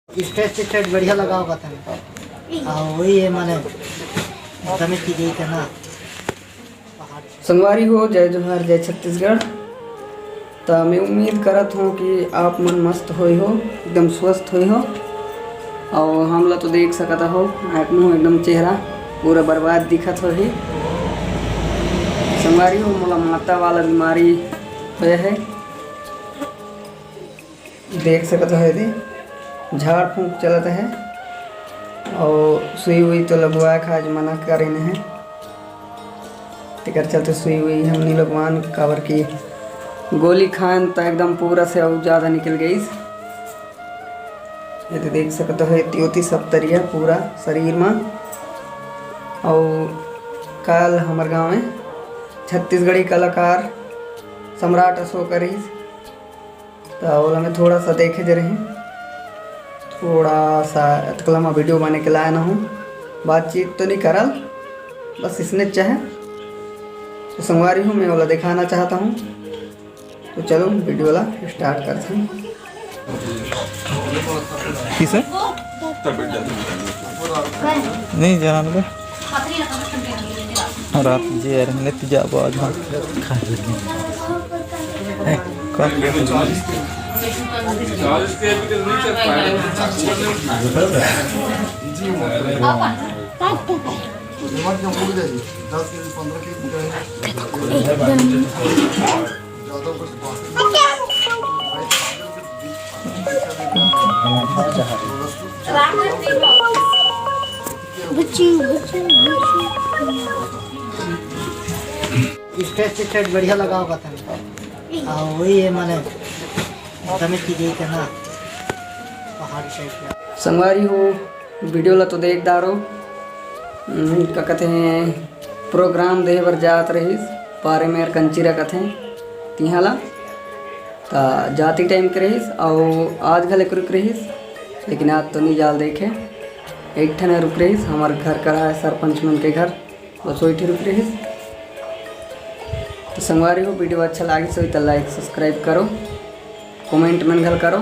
State बढ़िया लगा होगा था। वही है माने तमिल की गई था ना। संगवारी हो, जय जोहार, जय छत्तीसगढ़। तो मैं उम्मीद करत हूँ कि आप मन मस्त होई हो, एकदम स्वस्थ होई हो। और हमला तो देख सकता हो आँख मुँह एकदम चेहरा पूरा बर्बाद दिखत हो ही। संगवारी हो, मोला माता वाला बीमारी हुए है, देख सकता हो। यदि झाड़ फूँक चलता है और सुई हुई तो लगवाए खाज मना करे है। तिकर चलते सुई हुई हम नहीं लगवान, काबर की गोली खान तो एकदम पूरा से और ज़्यादा निकल गई। ये तो देख सकते हो त्योती सब तरिया पूरा शरीर में। और काल हमारे गांव में छत्तीसगढ़ी कलाकार सम्राट अशोक करीस, तो ओला में थोड़ा सा देखे दे रहे, थोड़ा सा अतकला में वीडियो बनाने के लाया ना हूँ। बातचीत तो नहीं करल, बस इसने चाहे तो संगवारी हूँ मैं वाला दिखाना चाहता हूँ। तो चलो वीडियो वाला स्टार्ट करते हैं। किसे नहीं जान ले रात जे रंगले तिजा बाज हां स्टेट बढ़िया लगा होगा था। वही है माने तमिल की गई था ना, पहाड़ी टाइप का। संगवारी हो, वीडियो ला तो देख दारो का कहते हैं प्रोग्राम दे बर जात रहीस पारे में कंची रखत हैं तिहा ला ता जाती टाइम के रहीस। और आज घले रुक रहीस, लेकिन आज तो नहीं जाल देखे। एक ठने रुक रहीस, हमारे घर का है सरपंच मन के घर, बस वही ठे रुक रहीस। तो संगवारी हो, वीडियो अच्छा लगी तो लाइक सब्सक्राइब करो, कमेंट मन घल करो।